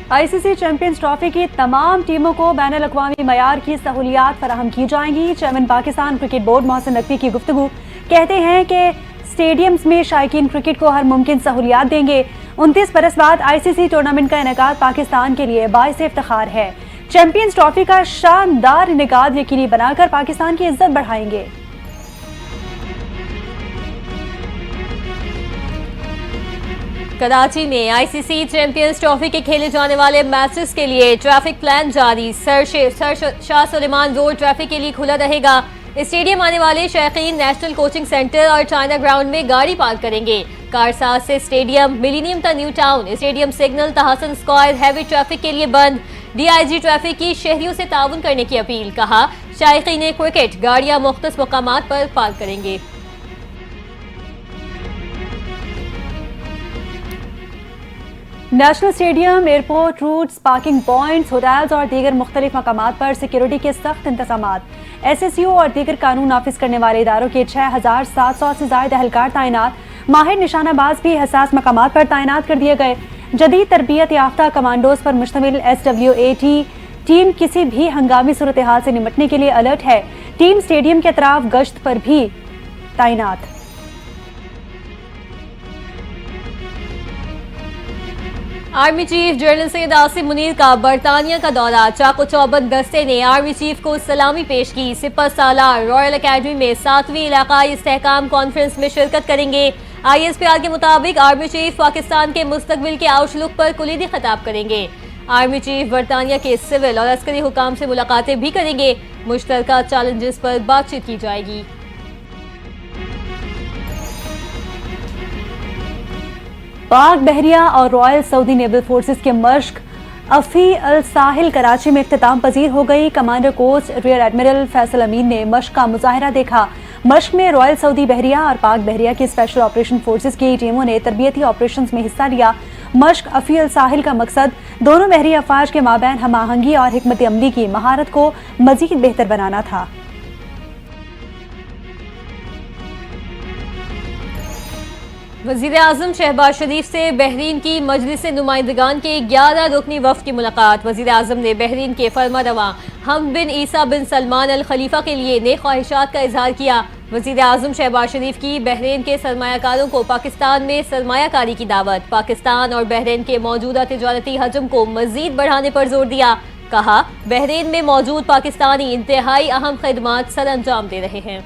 ICC champions trophy की तमाम टीमों को बैनुल अक़वामी मयार की सहूलियात फराहम की जाएंगी। Chairman Pakistan cricket board Mohsin Naqvi की गुफ्तगू कहते हैं कि स्टेडियम्स में शायकीन क्रिकेट को हर मुमकिन सहूलियात देंगे। 29 बरस बाद आईसीसी टूर्नामेंट का इनेकाद पाकिस्तान के लिए बाइस इफ्तिखार है। चैंपियंस ट्रॉफी का शानदार इनेकाद यकीनी बनाकर पाकिस्तान की इज्जत बढ़ाएंगे। कराची में आईसीसी चैंपियंस ट्रॉफी के खेले जाने वाले मैचेस के लिए ट्रैफिक प्लान जारी। Sir Shah Suleman road traffic के लिए खुला रहेगा। स्टेडियम आने वाले शायकीन नेशनल कोचिंग सेंटर और चाइना ग्राउंड में गाड़ी पार्क करेंगे। कारसाज से स्टेडियम, मिलीनियम ता न्यू टाउन, स्टेडियम सिग्नल तहसन स्क्वायर हैवी ट्रैफिक के लिए बंद। डीआईजी ट्रैफिक की शहरियों से ताउन करने की अपील। कहा शायकीन क्रिकेट गाड़ियां मुख्तलिफ मकामात पर पार्क करेंगे। National stadium, airport routes, parking points, hotels और दीगर मुख्तलिफ मकामात पर सिक्योरिटी के सख्त इंतजामात। SSU और दीगर कानून नाफिज करने वाले इदारों के 6700 से ज्यादा एहलकार तैनात। माहिर निशानाबाज भी हसास मकामात पर तैनात कर दिए गए। जदीद तरबियत याफ्ता कमांडोज पर मुश्तमिल SWAT टीम किसी भी हंगामी सूरत हाल से निपटने के लिए अलर्ट है। टीम स्टेडियम के अतराफ गश्त पर भी तैनात। Army chief general Syed Asim Munir का बरतानिया का दौरा। चाको चौबंद दस्ते ने आर्मी चीफ को सलामी पेश की। सिपह सालार रॉयल अकेडमी में 7वीं इलाकाई इस्तेहकाम कॉन्फ्रेंस में शिरकत करेंगे। ISPR के मुताबिक आर्मी चीफ पाकिस्तान के मुस्तकबिल के आउटलुक पर कुलीदी खिताब करेंगे। आर्मी चीफ बरतानिया के सिविल और अस्करी हुकाम से मुलाकातें भी करेंगे। मुश्तरका चैलेंजेस पर बातचीत की जाएगी। पाक बहरिया और रॉयल सऊदी नेवल फोर्सेस के मश्क अफी अल साहिल कराची में इख्तिताम पजीर हो गई। Commander coach rear admiral Faisal Amin ने मश्क का मुजाहिरा देखा। मश्क में रॉयल सऊदी बहरिया और पाक बहरिया की स्पेशल ऑपरेशन फोर्सेस की टीमों ने तरबियती ऑपरेशंस में हिस्सा लिया। मश्क अफी अल साहिल का मकसद दोनों बहरी अफवाज के माबैन हम आहंगी और हिकमत अमली की महारत को मजीद बेहतर बनाना था। वज़ीर-ए-आज़म शहबाज शरीफ से बहरीन की मजलिस नुमाइंदगान के 11 रुकनी वफ़द की मुलाकात। वज़ीर-ए-आज़म ने बहरीन के फरमारवा हम बिन ईसा बिन सलमान अल खलीफा के लिए नेक ख्वाहिशात का इजहार किया। वज़ीर-ए-आज़म शहबाज शरीफ की बहरीन के सरमायाकारों को पाकिस्तान में सरमायाकारी की दावत। पाकिस्तान और बहरीन के मौजूदा तिजारती हजम को मजीद बढ़ाने पर जोर दिया। कहा बहरीन में मौजूद पाकिस्तानी इंतहाई अहम खदमात सर अंजाम दे रहे हैं।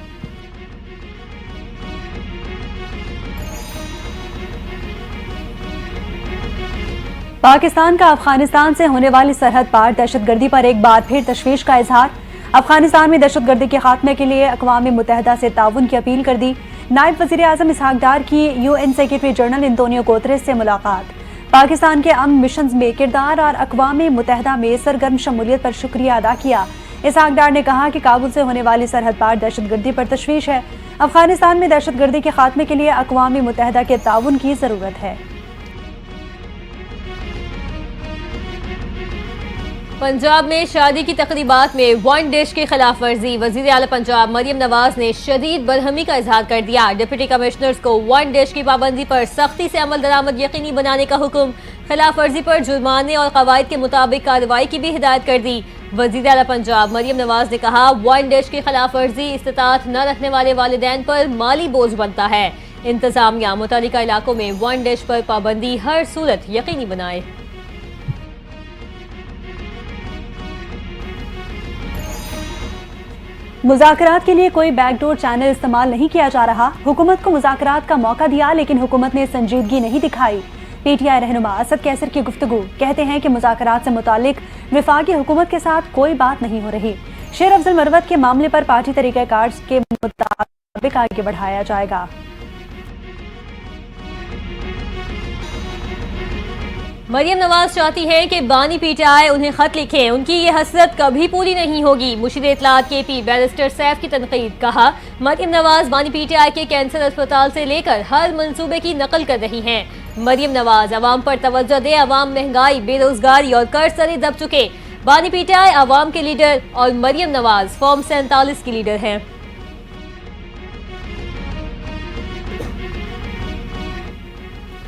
पाकिस्तान का अफगानिस्तान से होने वाली सरहद पार दहशतगर्दी पर एक बार फिर तशवीश का इजहार। अफगानिस्तान में दहशतगर्दी के खात्मे के लिए अक़वाम मुत्तहिदा से ताउन की अपील कर दी। नायब वज़ीर आज़म इसहाक डार की UN secretary general Antonio Guterres से मुलाकात। पाकिस्तान के अमन मिशन में किरदार और अक़वाम मुत्तहिदा में सरगर्म शमूलियत पर शुक्रिया अदा किया। इसहाक डार ने कहा कि काबुल से होने वाली सरहद पार दहशतगर्दी पर तशवीश है। अफगानिस्तान में दहशतगर्दी के खात्मे के लिए अक़वाम मुत्तहिदा के ताउन की जरूरत है। पंजाब में शादी की तकरीबात में वन डिश की खिलाफ वर्जी। वजीर आला पंजाब मरियम नवाज ने शदीद बरहमी का इजहार कर दिया। डिप्टी कमिश्नर्स को वन डिश की पाबंदी पर सख्ती से अमल दरामद यकीनी बनाने का हुक्म। खिलाफ वर्जी पर जुर्माने और कवायद के मुताबिक कार्रवाई की भी हिदायत कर दी। वजीर आला पंजाब मरियम नवाज ने कहा वन डिश की खिलाफ वर्जी इस्तिताअत न रखने वाले वालिदैन पर माली बोझ बनता है। इंतजामिया मुतल्लिका इलाकों में वन डिश पर पाबंदी हर सूरत यकीनी बनाए। मुज़ाकरात के लिए कोई बैकडोर चैनल इस्तेमाल नहीं किया जा रहा। हुकूमत को मुज़ाकरात का मौका दिया लेकिन हुकूमत ने संजीदगी नहीं दिखाई। PTI रहनुमा असद कैसर की गुफ्तगू। कहते हैं कि मुज़ाकरात से मुतालिक वफाकी हुकूमत के साथ कोई बात नहीं हो रही। शेर अफजल मरवत के मामले पर पार्टी तरीक़ाकार के मुताबिक आगे बढ़ाया जाएगा। मरियम नवाज चाहती हैं कि बानी PTI उन्हें खत लिखें। उनकी ये हसरत कभी पूरी नहीं होगी। मुशीर इत्तलात KP बैरिस्टर सैफ की तनकीद। कहा मरियम नवाज बानी PTI के कैंसर अस्पताल से लेकर हर मंसूबे की नकल कर रही हैं। मरियम नवाज अवाम पर तवज्जो दे। अवाम महंगाई, बेरोजगारी और कर्ज से दब चुके। बानी PTI अवाम के लीडर और मरियम नवाज फॉर्म 47 की लीडर हैं।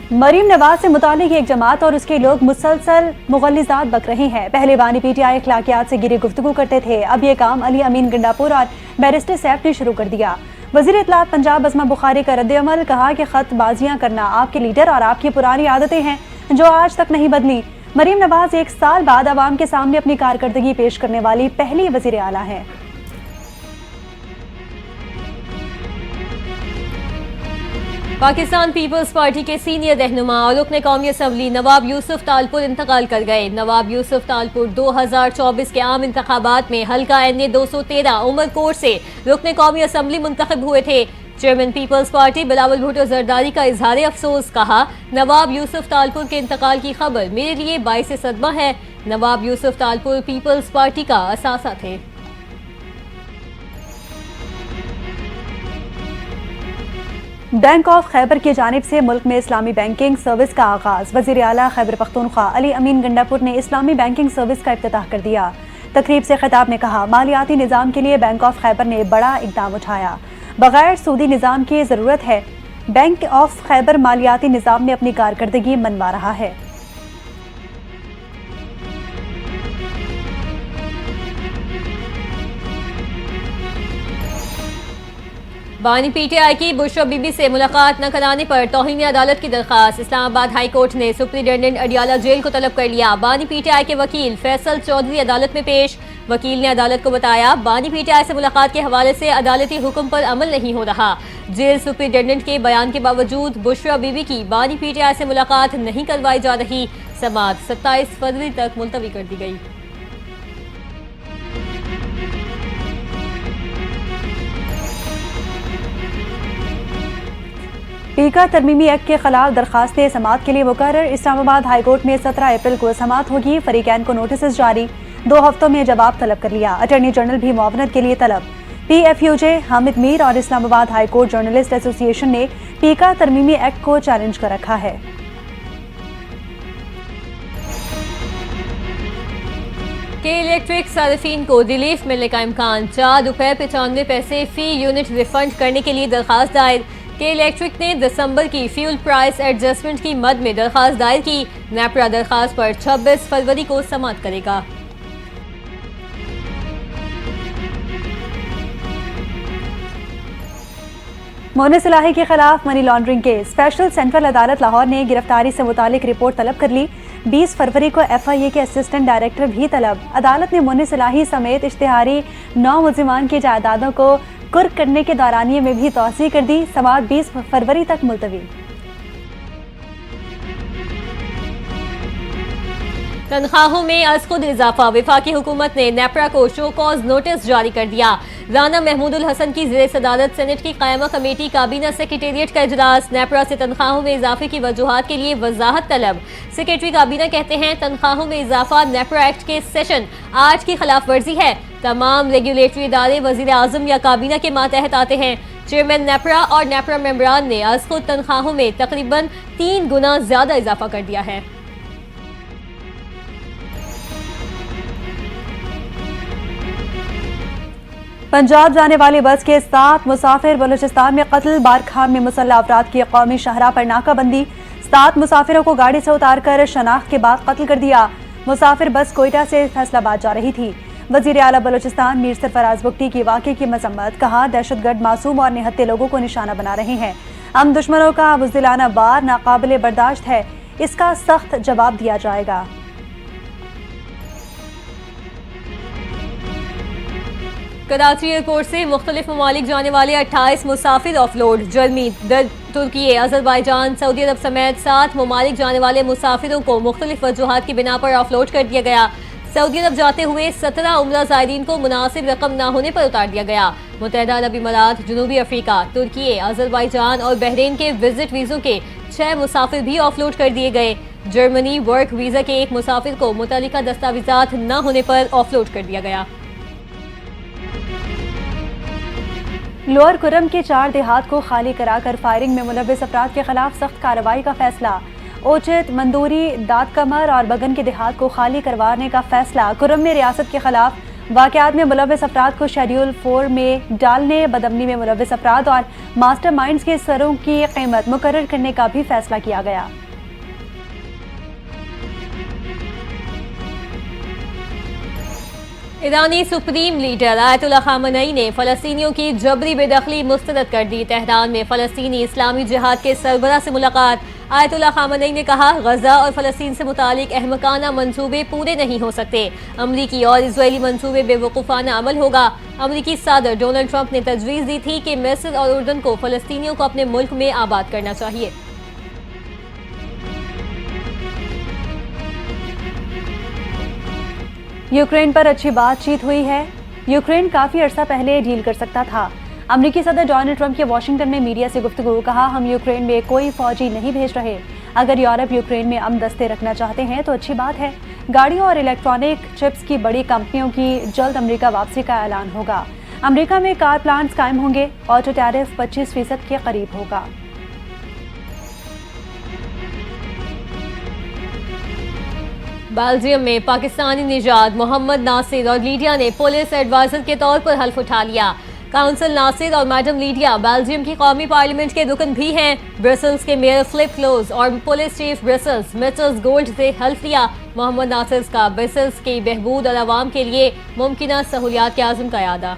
मरीम नवाज से मुतालिक एक जमात और उसके लोग मुसलसल मुगल्लिज़ात बक रहे हैं। पहले बानी पीटीआई अखलाकियात से गिरी गुफ्तगू करते थे, अब ये काम अली अमीन गंडापुर और बैरिस्टर सैफ ने शुरू कर दिया। वज़ीर इत्तलात पंजाब अज़मा बुखारी का रद्द-ए-अमल, कहा कि खतबाजियां करना आपके लीडर और आपकी पुरानी आदतें हैं जो आज तक नहीं बदली। मरीम नवाज 1 साल बाद अवाम के सामने अपनी कारकर्दगी पेश करने वाली पहली वज़ीर आला हैं। पाकिस्तान पीपल्स पार्टी के सीनियर रहनुमा और रुकन कौमी असम्बली नवाब यूसुफ तालपुर इंतकाल कर गए। नवाब यूसुफ तालपुर 2024 के आम इंतखाबात में हल्का NA 213 उमरकोट से रुकन कौमी असम्बली मुंतखब हुए थे। Chairman people's party Bilawal Bhutto Zardari का इजहार अफसोस, कहा नवाब यूसुफ तालपुर के इंतकाल की खबर मेरे लिए बाइस सदमा है। नवाब यूसुफ तालपुर पीपल्स पार्टी का असासा थे। बैंक ऑफ खैबर की जानिब से मुल्क में इस्लामी बैंकिंग सर्विस का आगाज। वज़ीर आला खैबर पख्तूनख्वा अली अमीन गंडापुर ने इस्लामी बैंकिंग सर्विस का इफ्तिताह कर दिया। तकरीब से खिताब में कहा, मालियाती निज़ाम के लिए बैंक ऑफ खैबर ने बड़ा इक़दाम उठाया। बगैर सूदी निज़ाम की ज़रूरत है। बैंक ऑफ खैबर मालियाती निज़ाम में अपनी कारकर्दगी मनवा रहा है। बानी पीटीआई की बुशरा बीबी से मुलाकात न कराने पर तौहीन अदालत की दरखास्त। इस्लामाबाद हाई कोर्ट ने सुप्रिंटेंडेंट अडियाला जेल को तलब कर लिया। बानी पीटीआई के वकील फैसल चौधरी अदालत में पेश। वकील ने अदालत को बताया, बानी पीटीआई से मुलाकात के हवाले से अदालती हुक्म पर अमल नहीं हो रहा। जेल सुप्रिंटेंडेंट के बयान के बावजूद बुशरा बीबी की बानी पीटीआई से मुलाकात नहीं करवाई जा रही। समाअत 27 फरवरी तक मुलतवी कर दी गई। पीका तरमीमी एक्ट के खिलाफ दरखास्तें समाअत के लिए मुकर्रर। इस्लामाबाद हाई कोर्ट में 17 अप्रैल को समाअत होगी। फरीकैन को नोटिस जारी, 2 हफ्तों में जवाब तलब कर लिया। अटॉर्नी जनरल भी मुआवनत के लिए तलब। PFUJ, हामिद मीर और Islamabad high court journalist association ने पीका तरमीमी एक्ट को चैलेंज कर रखा है। के इलेक्ट्रिक सार्फिन को रिलीफ मिलने का इम्कान। ₹4.95 फी यूनिट रिफंड करने के लिए दरखास्त दायर। के इलेक्ट्रिक ने दिसंबर की फ्यूल प्राइस एडजस्टमेंट की मद में दरखास्त दायर की। नेपरा दरखास्त पर 26 फरवरी को समाअत करेगा। मोने सलाही के खिलाफ money laundering case. Special central अदालत लाहौर ने गिरफ्तारी से मुतालिक रिपोर्ट तलब कर ली। 20 फरवरी को FIA के असिस्टेंट डायरेक्टर भी तलब। अदालत ने मोने सलाही समेत इश्तिहारी 9 मुल्जिमान की जायदादों को कुर्क करने के दौरानिये में भी तौसीह कर दी। समाअत 20 फरवरी तक मुलतवी। तनख्वाहों में अज खुद इजाफा। वफाकी हुकूमत ने नेपरा को शो कॉज नोटिस जारी कर दिया। राना महमूदुल हसन की ज़ेर सदारत सेनेट की कायमा कमेटी काबीना सेक्रेटेरिएट का इजलास। नेपरा से तनख्वाहों में इजाफे की वजूहात के लिए वजाहत तलब। सेक्रेटरी काबीना कहते हैं, तनख्वाहों में इजाफा नेपरा एक्ट के सेशन 8 की खिलाफ वर्जी है। तमाम रेगुलेटरी इदारे वजीर आजम या काबीना के मातहत आते हैं। चेयरमैन नेपरा और नेपरा मेंबरान ने आज खुद तनख्वाहों में तकरीबन 3 गुना ज्यादा इजाफा कर दिया है। पंजाब जाने वाली बस के 7 मुसाफिर बलूचिस्तान में कत्ल। बारखान में मुसल्लह अफराद की कौमी शाहराह पर नाकाबंदी। 7 मुसाफिरों को गाड़ी से उतारकर शनाख्त के बाद कत्ल कर दिया। मुसाफिर बस कोयटा से फैसलाबाद जा रही थी। वजीर आला बलूचिस्तान मीर सरफराज बुगटी की वाक़े की मजम्मत, कहा दहशतगर्द मासूम और निहत्ते लोगों को निशाना बना रहे हैं। हम दुश्मनों का बुज़दिलाना वार नाकाबिले बर्दाश्त है, इसका सख्त जवाब दिया जाएगा। कराची एयरपोर्ट से मुख्तलिफ ममालिक जाने वाले 28 मुसाफिर ऑफलोड। जर्मनी, तुर्की, अजरबैजान, सऊदी अरब समेत 7 ममालिक जाने वाले मुसाफिरों को मुख्तलिफ वजूहात की बिना पर ऑफलोड कर दिया गया। सऊदी अरब जाते हुए 17 उम्रा ज़ायरीन को मुनासिब रकम न होने पर उतार दिया गया। मुत्तहिदा अरब इमारात, जनूबी अफ्रीका, तुर्की, अजरबैजान और बहरीन के विजिट वीज़ों के 6 मुसाफिर भी ऑफलोड कर दिए गए। जर्मनी वर्क वीज़ा के 1 मुसाफिर को मुतल्लिका दस्तावेजात न होने पर ऑफलोड कर दिया गया। लोअर कुरम के 4 देहात को खाली कराकर फायरिंग में मुलव्विस अफराद के खिलाफ सख्त कार्रवाई का फैसला। ओचित, मंदूरी, दाद कमर और बगन के देहात को खाली करवाने का फैसला। कुरम ने रियासत के खिलाफ वाकयात में मुलव्वस अफराद को शेड्यूल 4 में डालने, बदअमनी में मुलव्वस अफराद और मास्टरमाइंड्स के सरों की कीमत मुकर्रर करने का भी फैसला किया गया। ईरानी सुप्रीम लीडर आयतुल्लाह खामनेई ने फ़लस्तीनियों की जबरी बेदखली मुस्तरद कर दी। तेहरान में फ़लस्तीनी इस्लामी जिहाद के सरबराह से मुलाकात। आयतुल्लाह खामनेई ने कहा, गजा और फ़लस्तीन से मुतालिक अहमकाना मंसूबे पूरे नहीं हो सकते। अमरीकी और इजरायली मंसूबे बेवकूफ़ाना अमल होगा। अमरीकी सदर डोनाल्ड ट्रंप ने तजवीज़ दी थी कि मिस्र और उर्दन को फ़लस्तीनियों को अपने मुल्क में आबाद करना चाहिए। यूक्रेन पर अच्छी बातचीत हुई है। यूक्रेन काफी अरसा पहले डील कर सकता था। अमेरिकी सदर डोनाल्ड ट्रंप के वाशिंगटन में मीडिया से गुफ्तगू। कहा, हम यूक्रेन में कोई फौजी नहीं भेज रहे। अगर यूरोप यूक्रेन में अमन दस्ते रखना चाहते हैं तो अच्छी बात है। गाड़ियों और इलेक्ट्रॉनिक चिप्स की बड़ी कंपनियों की जल्द अमेरिका वापसी का ऐलान होगा। अमेरिका में कार प्लांट्स कायम होंगे। ऑटो टैरिफ 25% के करीब होगा। बेल्जियम में पाकिस्तानी निजात मोहम्मद नासिर और लीडिया ने पुलिस एडवाइजर के तौर पर हल्फ उठा लिया। काउंसिल नासिर और मैडम लीडिया बेल्जियम की कौमी पार्लियामेंट के रुकन भी हैं। ब्रसल्स के मेयर फिलिप क्लोज और पुलिस चीफ ब्रसल्स मिचेल्स गोल्ड से हल्फ लिया। मोहम्मद नासिर का ब्रसल्स की बहबूद और आवाम के लिए मुमकिन सहूलियात के आज़म का यादा।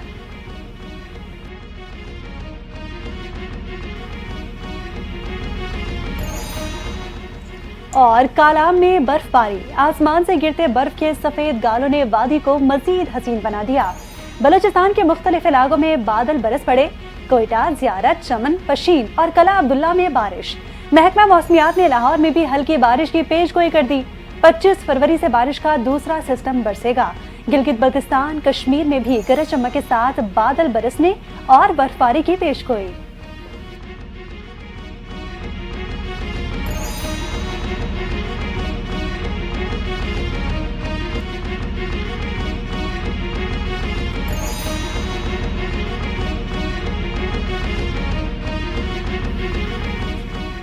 और कालाम में बर्फबारी। आसमान से गिरते बर्फ के सफेद गालों ने वादी को मजीद हसीन बना दिया। बलूचिस्तान के मुख्तलिफ इलाकों में बादल बरस पड़े। कोयटा, ज़ियारत, चमन, पशीन और कला अब्दुल्ला में बारिश। महकमा मौसमियात ने लाहौर में भी हल्की बारिश की पेशगोई कर दी। 25 फरवरी से बारिश का दूसरा सिस्टम बरसेगा। गिलगित बल्तिस्तान, कश्मीर में भी गरज चमक के साथ बादल बरसने और बर्फबारी की पेशगोई।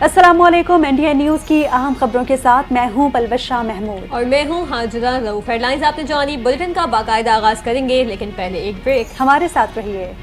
अस्सलामुअलैकुम। इंडिया न्यूज़ की अहम खबरों के साथ मैं हूं पलवशा महमूद और मैं हूं हाजिरा रऊफ। हेडलाइंस आपने जानी। बुलेटिन का बाकायदा आगाज करेंगे, लेकिन पहले एक ब्रेक। हमारे साथ रहिए।